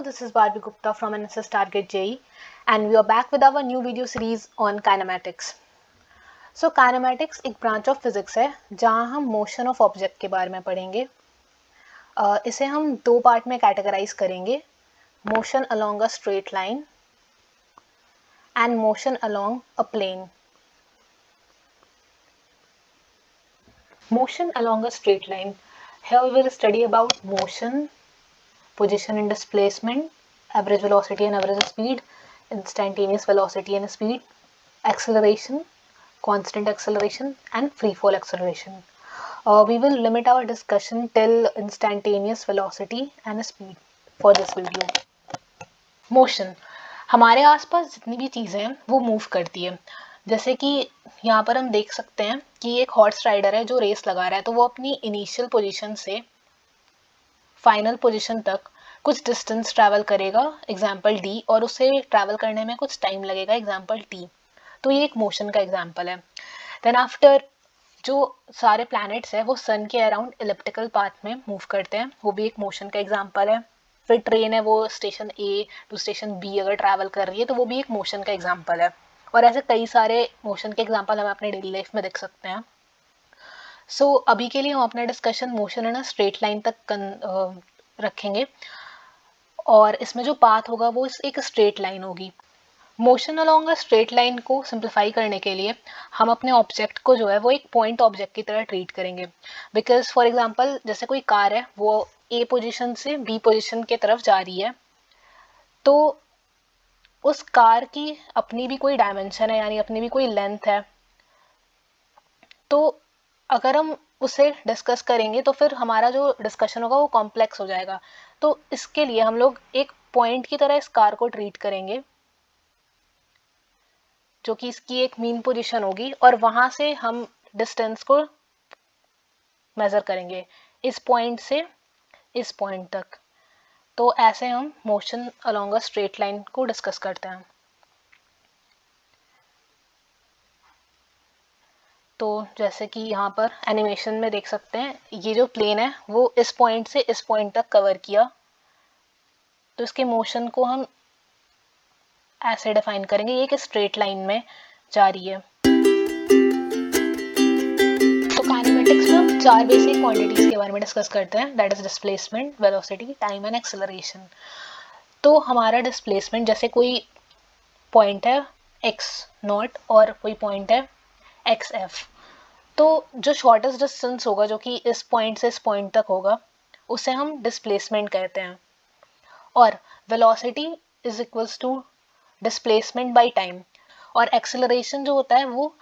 this is Barbie Gupta from NSS Target JEE, and we are back with our new video series on kinematics. So kinematics एक branch of physics है जहाँ हम motion of object के बारे में पढ़ेंगे. इसे हम दो पार्ट में कैटेगराइज करेंगे, motion along a straight line and motion along a plane. Motion along a straight line. Here we will study about motion, position and displacement, average velocity and average speed, instantaneous velocity and speed, acceleration, constant acceleration and free fall acceleration. We will limit our discussion till instantaneous velocity and speed for this video. Motion. हमारे आसपास जितनी भी चीज़ें हैं वो move करती है. जैसे कि यहाँ पर हम देख सकते हैं कि एक हॉर्स राइडर है जो रेस लगा रहा है, तो वो अपनी इनिशियल पोजीशन से फाइनल पोजीशन तक कुछ डिस्टेंस ट्रैवल करेगा, एग्जाम्पल डी, और उसे ट्रैवल करने में कुछ टाइम लगेगा, एग्जाम्पल टी. तो ये एक मोशन का एग्जाम्पल है. देन आफ्टर जो सारे प्लैनेट्स हैं वो सन के अराउंड इलिप्टिकल पाथ में मूव करते हैं, वो भी एक मोशन का एग्जाम्पल है. फिर ट्रेन है, वो station A to station B अगर ट्रैवल कर रही है तो वो भी एक मोशन का एग्जाम्पल है. और ऐसे कई सारे मोशन के एग्जाम्पल हम अपने डेली लाइफ में देख सकते हैं. सो अभी के लिए हम अपना डिस्कशन मोशन है ना स्ट्रेट लाइन तक रखेंगे, और इसमें जो पाथ होगा वो एक स्ट्रेट लाइन होगी. Motion along a straight line को सिंप्लीफाई करने के लिए हम अपने ऑब्जेक्ट को जो है वो एक पॉइंट ऑब्जेक्ट की तरह ट्रीट करेंगे. बिकॉज फॉर एग्जांपल जैसे कोई कार है, वो ए पोजीशन से बी पोजीशन की तरफ जा रही है, तो उस कार की अपनी भी कोई डायमेंशन है, यानी अपनी भी कोई लेंथ है. तो अगर हम उसे डिस्कस करेंगे तो फिर हमारा जो डिस्कशन होगा वो कॉम्प्लेक्स हो जाएगा. तो इसके लिए हम लोग एक पॉइंट की तरह इस कार को ट्रीट करेंगे, जो कि इसकी एक मीन पोजीशन होगी, और वहां से हम डिस्टेंस को मेजर करेंगे इस पॉइंट से इस पॉइंट तक. तो ऐसे हम motion along a straight line को डिस्कस करते हैं. तो जैसे कि यहाँ पर एनिमेशन में देख सकते हैं, ये जो प्लेन है वो इस पॉइंट से इस पॉइंट तक कवर किया, तो इसके मोशन को हम ऐसे डिफाइन करेंगे, ये एक स्ट्रेट लाइन में जा रही है. तो काइनेमेटिक्स में हम चार बेसिक क्वांटिटीज के बारे में डिस्कस करते हैं, that is displacement, velocity, time and acceleration. तो हमारा डिस्प्लेसमेंट, जैसे कोई पॉइंट है एक्स नॉट और कोई पॉइंट है एक्स एफ, तो जो शॉर्टेस्ट डिस्टेंस होगा जो कि इस पॉइंट से इस पॉइंट तक होगा उसे हम डिस्प्लेसमेंट कहते हैं. और velocity is equals to displacement by time, और एक्सेलरेशन जो होता है वो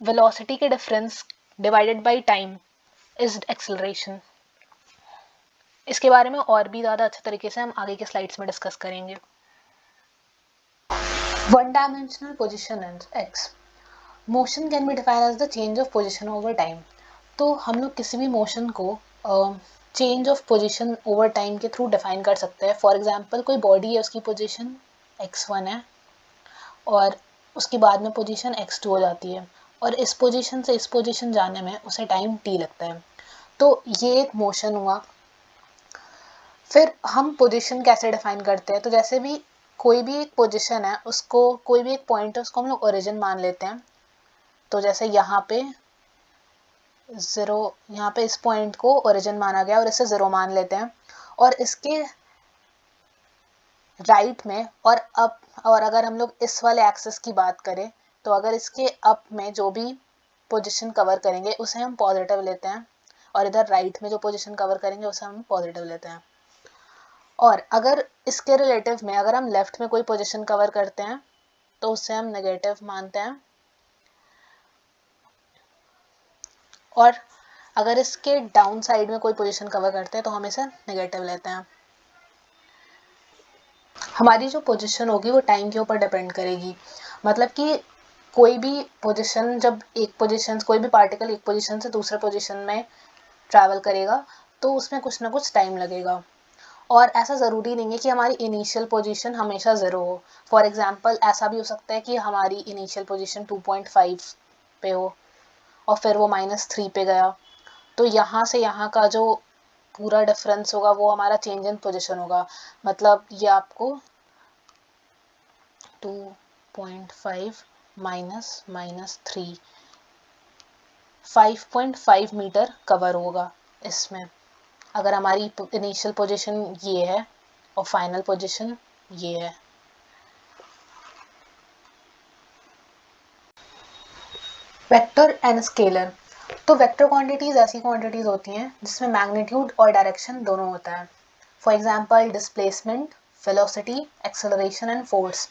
वेलोसिटी के difference divided by time is acceleration. इसके बारे में और भी ज़्यादा अच्छे तरीके से हम आगे के स्लाइड्स में डिस्कस करेंगे. One dimensional position in X. Motion can be defined as the change of position over time. तो हम लोग किसी भी मोशन को change of position over time के थ्रू डिफाइन कर सकते हैं. फॉर एग्जांपल कोई बॉडी है, उसकी पोजीशन x1 है और उसके बाद में पोजीशन x2 हो जाती है, और इस पोजीशन से इस पोजीशन जाने में उसे टाइम t लगता है. तो ये एक मोशन हुआ. फिर हम पोजीशन कैसे डिफाइन करते हैं, तो जैसे भी कोई भी एक पोजीशन है, उसको कोई भी एक पॉइंट है उसको हम लोग ओरिजिन मान लेते हैं. तो जैसे यहाँ पे ज़ीरो, यहाँ पे इस पॉइंट को ओरिजिन माना गया और इसे ज़ीरो मान लेते हैं. और इसके राइट में और अप, और अगर हम लोग इस वाले एक्सिस की बात करें तो अगर इसके अप में जो भी पोजीशन कवर करेंगे उसे हम पॉजिटिव लेते हैं, और इधर राइट में जो पोजीशन कवर करेंगे उसे हम पॉजिटिव लेते हैं. और अगर इसके रिलेटिव में अगर हम लेफ्ट में कोई पोजीशन कवर करते हैं तो उसे हम नेगेटिव मानते हैं, और अगर इसके डाउन साइड में कोई पोजीशन कवर करते हैं तो हम इसे नेगेटिव लेते हैं. हमारी जो पोजीशन होगी वो टाइम के ऊपर डिपेंड करेगी. मतलब कि कोई भी पोजीशन, जब एक पोजीशन, कोई भी पार्टिकल एक पोजीशन से दूसरे पोजीशन में ट्रैवल करेगा तो उसमें कुछ ना कुछ टाइम लगेगा. और ऐसा ज़रूरी नहीं है कि हमारी इनिशियल पोजीशन हमेशा ज़ीरो हो. फॉर एग्जांपल ऐसा भी हो सकता है कि हमारी इनिशियल पोजीशन 2.5 पे हो और फिर वो -3 पे गया, तो यहाँ से यहाँ का जो पूरा डिफरेंस होगा वो हमारा चेंज इन पोजीशन होगा। मतलब ये आपको 2.5 माइनस -3 5.5 मीटर कवर होगा इसमें, अगर हमारी इनिशियल पोजीशन ये है और फाइनल पोजीशन ये है। Vector and scalar. तो वेक्टर क्वांटिटीज ऐसी क्वांटिटीज होती हैं जिसमें मैग्नीट्यूड और डायरेक्शन दोनों होता है। For example displacement, velocity, acceleration and force.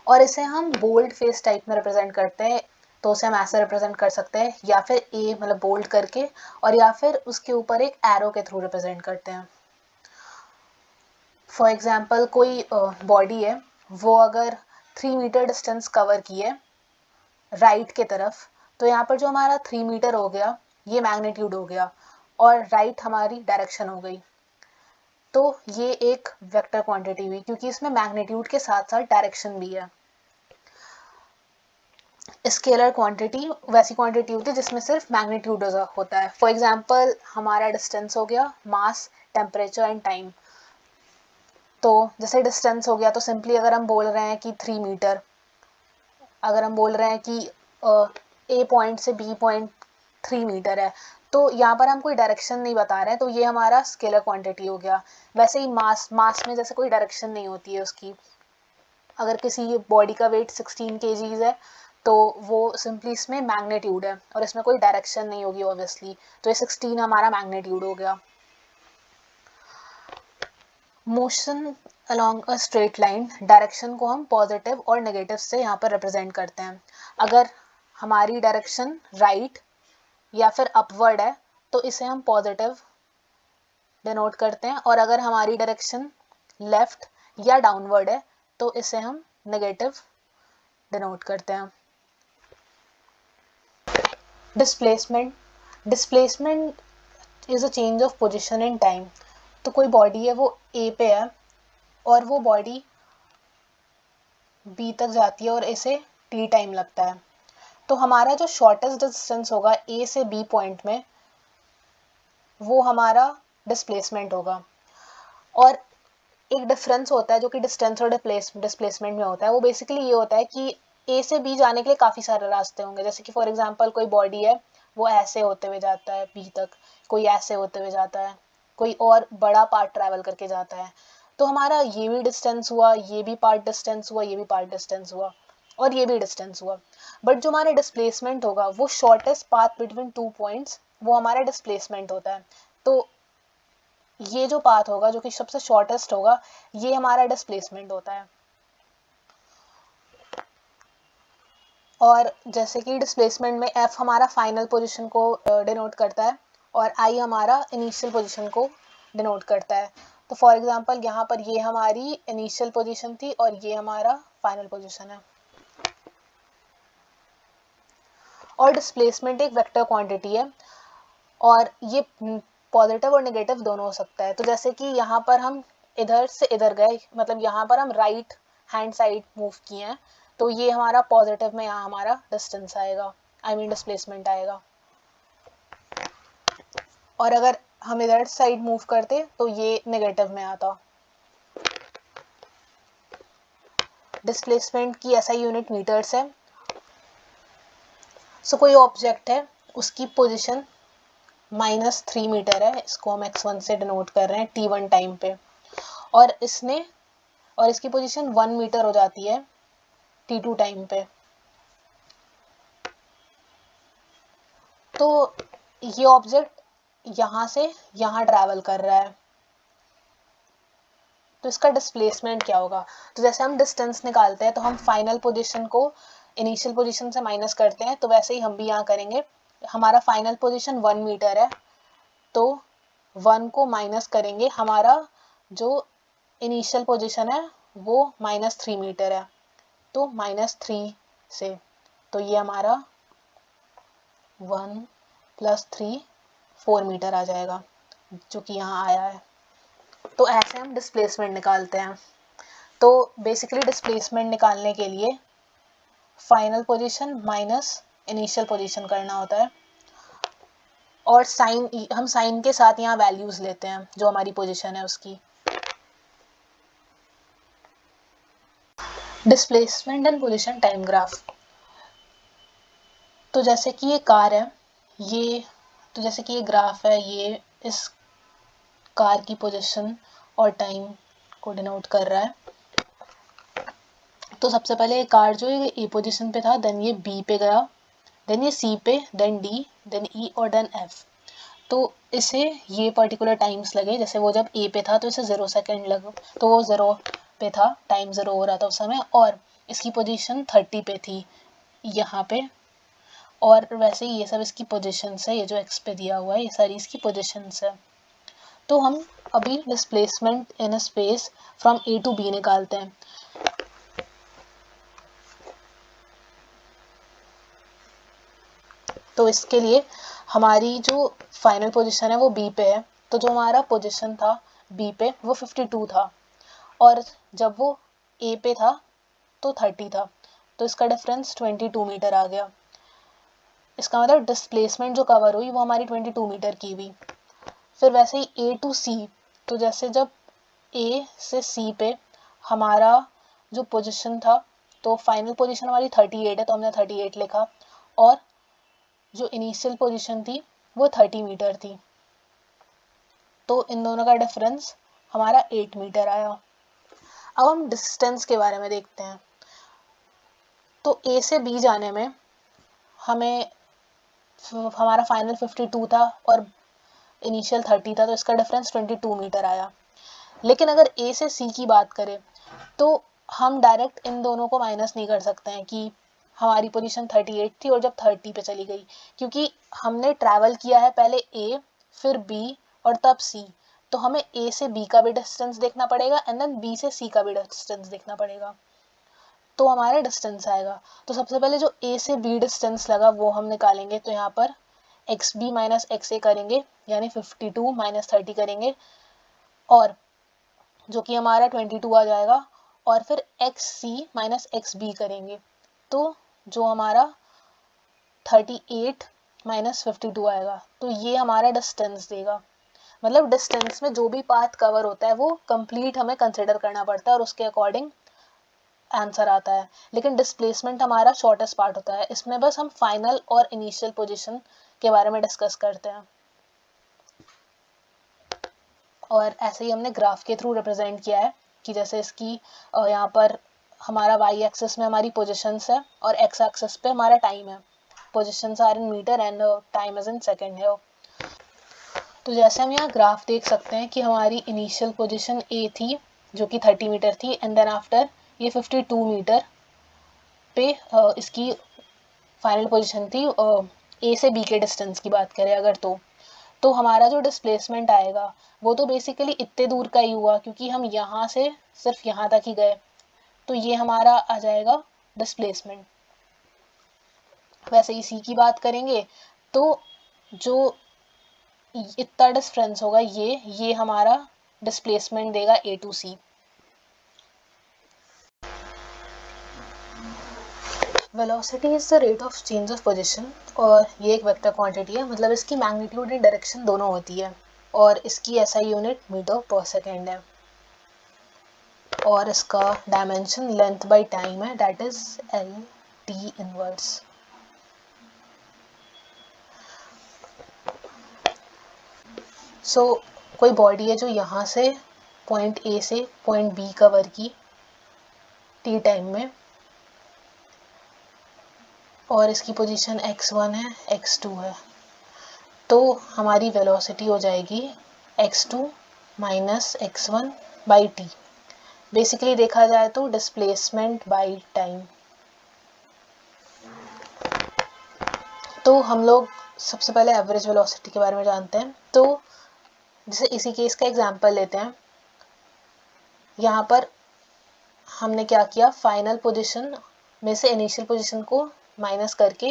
और इसे हम बोल्ड फेस टाइप में रिप्रेजेंट करते हैं, तो उसे हम ऐसे रिप्रेजेंट कर सकते हैं या फिर ए मतलब बोल्ड करके, और या फिर उसके ऊपर एक एरो के थ्रू रिप्रेजेंट करते हैं। फॉर एग्जांपल कोई बॉडी है, वो अगर 3 मीटर डिस्टेंस कवर की है राइट के तरफ, तो यहाँ पर जो हमारा 3 मीटर हो गया ये मैग्नीट्यूड हो गया और राइट हमारी डायरेक्शन हो गई। तो ये एक वेक्टर क्वांटिटी हुई क्योंकि इसमें मैग्नीट्यूड के साथ साथ डायरेक्शन भी है। स्केलर क्वांटिटी वैसी क्वांटिटी होती है जिसमें सिर्फ मैग्नीट्यूड होता है। फॉर एग्जांपल हमारा डिस्टेंस हो गया मास, टेम्परेचर एंड टाइम। तो जैसे डिस्टेंस हो गया तो सिंपली अगर हम बोल रहे हैं कि 3 मीटर, अगर हम बोल रहे हैं कि ए पॉइंट से बी पॉइंट 3 मीटर है, तो यहाँ पर हम कोई डायरेक्शन नहीं बता रहे हैं, तो ये हमारा स्केलर क्वांटिटी हो गया। वैसे ही मास में जैसे कोई डायरेक्शन नहीं होती है उसकी, अगर किसी बॉडी का वेट 16 kg है तो वो सिंपली इसमें मैग्नीट्यूड है और इसमें कोई डायरेक्शन नहीं होगी ऑब्वियसली, तो ये 16 हमारा मैग्नीट्यूड हो गया। Motion along a straight line, direction को हम पॉजिटिव और नेगेटिव से यहाँ पर रिप्रेजेंट करते हैं। अगर हमारी डायरेक्शन राइट या फिर अपवर्ड है तो इसे हम पॉजिटिव डिनोट करते हैं, और अगर हमारी डायरेक्शन लेफ्ट या डाउनवर्ड है तो इसे हम नेगेटिव डिनोट करते हैं। Displacement is a change of position in time. तो कोई बॉडी है वो ए पे है और वो बॉडी बी तक जाती है और इसे टी टाइम लगता है, तो हमारा जो शॉर्टेस्ट डिस्टेंस होगा ए से बी पॉइंट में वो हमारा डिस्प्लेसमेंट होगा। और एक डिफरेंस होता है जो कि डिस्टेंस और डिस्प्लेसमेंट में होता है, वो बेसिकली ये होता है कि ए से बी जाने के लिए काफ़ी सारे रास्ते होंगे। जैसे कि फॉर एग्जांपल कोई बॉडी है वो ऐसे होते हुए जाता है बी तक, कोई ऐसे होते हुए जाता है, कोई और बड़ा पार्ट ट्रैवल करके जाता है, तो हमारा ये भी डिस्टेंस हुआ, ये भी पार्ट डिस्टेंस हुआ, ये भी पार्ट डिस्टेंस हुआ और ये भी डिस्टेंस हुआ। बट जो हमारा डिस्प्लेसमेंट होगा वो शॉर्टेस्ट पाथ बिटवीन 2 पॉइंट्स, वो हमारा डिस्प्लेसमेंट होता है। तो ये जो पाथ होगा जो कि सबसे शॉर्टेस्ट होगा ये हमारा डिस्प्लेसमेंट होता है। और जैसे कि डिस्प्लेसमेंट में एफ हमारा फाइनल पोजीशन को डिनोट करता है और आई हमारा इनिशियल पोजीशन को डिनोट करता है। तो फॉर एग्जांपल यहाँ पर ये हमारी इनिशियल पोजीशन थी और ये हमारा फाइनल पोजीशन है। और डिस्प्लेसमेंट एक वेक्टर क्वांटिटी है और ये पॉजिटिव और नेगेटिव दोनों हो सकता है। तो जैसे कि यहाँ पर हम इधर से इधर गए, मतलब यहाँ पर हम राइट हैंड साइड मूव किए हैं, तो ये हमारा पॉजिटिव में यहाँ हमारा डिस्टेंस आएगा, आई मीन डिस्प्लेसमेंट आएगा। और अगर हम इधर साइड मूव करते तो ये नेगेटिव में आता। डिस्प्लेसमेंट की ऐसा यूनिट मीटर्स है। सो कोई ऑब्जेक्ट है उसकी पोजिशन -3 मीटर है, इसको हम x1 से डिनोट कर रहे हैं t1 टाइम पे, और इसकी पोजीशन 1 मीटर हो जाती है t2 टाइम पे। तो ये ऑब्जेक्ट यहाँ से यहाँ ट्रैवल कर रहा है, तो इसका डिस्प्लेसमेंट क्या होगा। तो जैसे हम डिस्टेंस निकालते हैं तो हम फाइनल पोजीशन को इनिशियल पोजीशन से माइनस करते हैं, तो वैसे ही हम भी यहाँ करेंगे। हमारा फाइनल पोजीशन 1 मीटर है तो 1 को माइनस करेंगे, हमारा जो इनिशियल पोजीशन है वो -3 मीटर है, तो -3 से, तो ये हमारा 1 + 3 4 मीटर आ जाएगा जो कि यहाँ आया है। तो ऐसे हम डिस्प्लेसमेंट निकालते हैं। तो बेसिकली डिस्प्लेसमेंट निकालने के लिए final position minus initial position करना होता है। और साइन, हम साइन के साथ यहाँ वैल्यूज लेते हैं जो हमारी पोजीशन है उसकी। Displacement and position time graph. तो जैसे कि ये कार है, जैसे कि ये ग्राफ है, ये इस कार की पोजीशन और टाइम को डिनोट कर रहा है। तो सबसे पहले ये कार जो है ए पोजीशन पे था, देन ये बी पे गया, देन ये सी पे, देन डी, देन ई और देन एफ। तो इसे ये पर्टिकुलर टाइम्स लगे, जैसे वो जब ए पे था तो इसे 0 सेकेंड लगा, तो वो 0 पे था, टाइम 0 हो रहा था उस समय, और इसकी पोजीशन 30 पे थी यहाँ पे। और वैसे ही ये सब इसकी पोजीशंस है, ये जो एक्स पे दिया हुआ है ये सारी इसकी पोजीशंस है। तो हम अभी displacement in a space from A to B निकालते हैं। तो इसके लिए हमारी जो फाइनल पोजीशन है वो बी पे है, तो जो हमारा पोजीशन था बी पे वो 52 था, और जब वो ए पे था तो 30 था, तो इसका डिफरेंस 22 मीटर आ गया। इसका मतलब डिस्प्लेसमेंट जो कवर हुई वो हमारी 22 मीटर की हुई। फिर वैसे ही ए टू सी, तो जैसे जब ए से सी पे हमारा जो पोजीशन था, तो फाइनल पोजीशन हमारी 38 है तो हमने 38 लिखा, और जो इनिशियल पोजीशन थी वो 30 मीटर थी, तो इन दोनों का डिफरेंस हमारा 8 मीटर आया। अब हम डिस्टेंस के बारे में देखते हैं। तो ए से बी जाने में हमें हमारा फाइनल 52 था और इनिशियल 30 था, तो इसका डिफरेंस 22 मीटर आया। लेकिन अगर ए से सी की बात करें तो हम डायरेक्ट इन दोनों को माइनस नहीं कर सकते हैं कि हमारी पोजीशन 38 थी और जब 30 पे चली गई, क्योंकि हमने ट्रैवल किया है पहले ए, फिर बी और तब सी, तो हमें ए से बी का भी डिस्टेंस देखना पड़ेगा एंड देन बी से सी का भी डिस्टेंस देखना पड़ेगा, तो हमारा डिस्टेंस आएगा। तो सबसे पहले जो ए से बी डिस्टेंस लगा वो हम निकालेंगे, तो यहाँ पर एक्स बी माइनस एक्स ए करेंगे, यानी 52 माइनस 30 करेंगे, और जो कि हमारा 22 आ जाएगा, और फिर एक्स सी माइनस एक्स बी करेंगे, तो जो हमारा 38 माइनस 52 आएगा, तो ये हमारा डिस्टेंस देगा। मतलब डिस्टेंस में जो भी पाथ कवर होता है वो कंप्लीट हमें कंसिडर करना पड़ता है और उसके अकॉर्डिंग आंसर आता है। लेकिन डिस्प्लेसमेंट हमारा शॉर्टेस्ट पार्ट होता है, इसमें बस हम फाइनल और इनिशियल पोजीशन के बारे में डिस्कस करते हैं, और ऐसे ही हमने ग्राफ के थ्रू रिप्रेजेंट किया है कि जैसे इसकी यहाँ पर हमारा वाई एक्सिस में हमारी पोजीशंस है और एक्स एक्सिस पे हमारा टाइम है। Positions are in metre and time is in second है। तो जैसे हम यहाँ ग्राफ देख सकते हैं कि हमारी इनिशियल पोजीशन ए थी जो कि 30 मीटर थी, एंड देन आफ्टर ये 52 मीटर पे इसकी फाइनल पोजीशन थी। ए से बी के डिस्टेंस की बात करें अगर, तो हमारा जो डिस्प्लेसमेंट आएगा वो तो बेसिकली इतने दूर का ही हुआ, क्योंकि हम यहाँ से सिर्फ यहाँ तक ही गए, तो ये हमारा आ जाएगा डिस्प्लेसमेंट। वैसे ही सी की बात करेंगे तो जो इतना डिफरेंस होगा ये हमारा डिस्प्लेसमेंट देगा A to C. Velocity is the rate of change of position, और ये एक वेक्टर क्वांटिटी है, मतलब इसकी मैग्नीट्यूड एंड डायरेक्शन दोनों होती है, और इसकी SI unit metre per second है, और इसका डायमेंशन लेंथ बाय टाइम है, that is L T inverse. So कोई बॉडी है जो यहाँ से पॉइंट ए से पॉइंट बी कवर की टी टाइम में, और इसकी पोजीशन x1 है, x2 है, तो हमारी वेलोसिटी हो जाएगी x2 minus x1 by T. Basically देखा जाए तो डिस्प्लेसमेंट बाई टाइम। तो हम लोग सबसे पहले एवरेज वेलोसिटी के बारे में जानते हैं। तो जैसे इसी केस का एग्जांपल लेते हैं, यहाँ पर हमने क्या किया, फाइनल पोजीशन में से इनिशियल पोजीशन को माइनस करके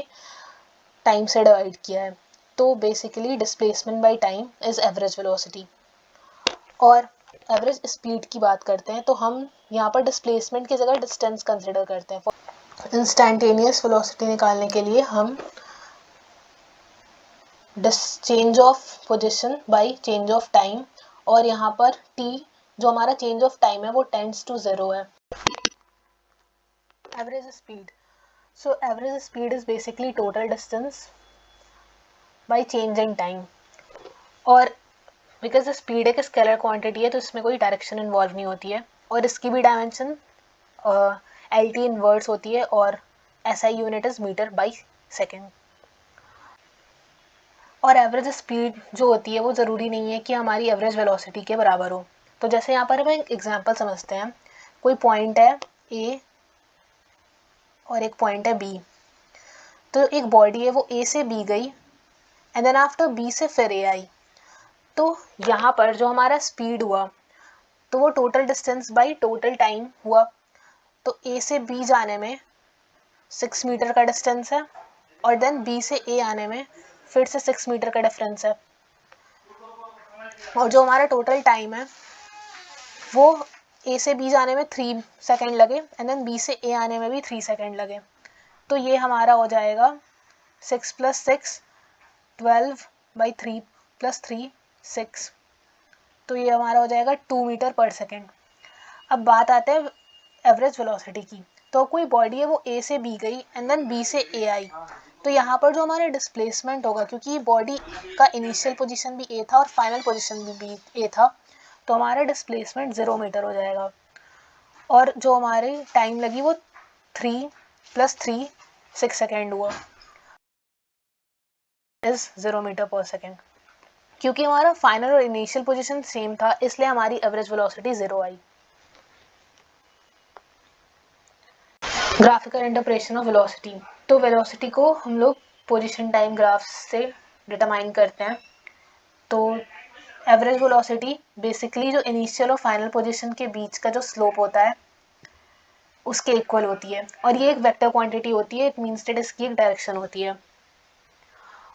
टाइम से डिवाइड किया है, तो basically displacement by time is average velocity. और एवरेज स्पीड की बात करते हैं तो हम यहाँ पर डिस्प्लेसमेंट की जगह डिस्टेंस कंसिडर करते हैं। इंस्टेंटेनियस वेलोसिटी निकालने के लिए हम change of position by change of time, और यहाँ पर t जो हमारा चेंज ऑफ टाइम है वो टेंड्स टू 0 है। Average speed, so average speed is basically total distance by change in time, और बिकॉज स्पीड एक स्केलर क्वांटिटी है तो इसमें कोई डायरेक्शन इन्वॉल्व नहीं होती है, और इसकी भी डायमेंशन LT इनवर्स होती है, और SI unit is metre by second. और एवरेज स्पीड जो होती है वो ज़रूरी नहीं है कि हमारी एवरेज वेलोसिटी के बराबर हो। तो जैसे यहाँ पर हम एक एग्जांपल समझते हैं, कोई पॉइंट है A और एक पॉइंट है B, तो एक बॉडी है वो A से B गई एंड देन आफ्टर B से फिर A आई, तो यहाँ पर जो हमारा स्पीड हुआ तो वो total distance by total time हुआ। तो A से B जाने में 6 मीटर का डिस्टेंस है, और देन B से A आने में फिर से 6 मीटर का डिफरेंस है, और जो हमारा टोटल टाइम है वो A से B जाने में 3 सेकेंड लगे एंड देन B से A आने में भी 3 सेकेंड लगे। तो ये हमारा हो जाएगा 6 + 6 12/3 + 3 6, तो ये हमारा हो जाएगा 2 मीटर पर सेकेंड। अब बात आते हैं एवरेज वेलोसिटी की। तो कोई बॉडी है वो A से B गई एंड देन B से A आई, तो यहाँ पर जो हमारा डिस्प्लेसमेंट होगा, क्योंकि बॉडी का इनिशियल पोजीशन भी A था और फाइनल पोजीशन भी A था, तो हमारा डिस्प्लेसमेंट 0 मीटर हो जाएगा, और जो हमारी टाइम लगी वो 3 + 3 6 सेकेंड हुआ, इज 0 मीटर पर सेकेंड। क्योंकि हमारा फाइनल और इनिशियल पोजीशन सेम था इसलिए हमारी average velocity 0 I. Graphical interpretation of velocity, तो वेलोसिटी को हम लोग पोजीशन टाइम ग्राफ से डिटरमाइन करते हैं। तो एवरेज वेलोसिटी बेसिकली जो इनिशियल और फाइनल पोजीशन के बीच का जो स्लोप होता है उसके इक्वल होती है, और ये एक वेक्टर क्वांटिटी होती है, इट मीन्स दैट इसकी एक डायरेक्शन होती है।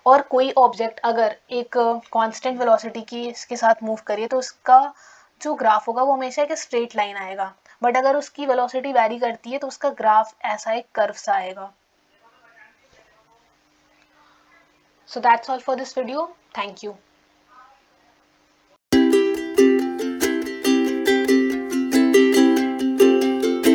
और कोई ऑब्जेक्ट अगर एक कांस्टेंट वेलोसिटी की इसके साथ मूव करिए तो उसका जो ग्राफ होगा वो हमेशा एक स्ट्रेट लाइन आएगा, बट अगर उसकी वेलोसिटी वैरी करती है तो उसका ग्राफ ऐसा एक कर्व सा आएगा। So that's all for this video. Thank you.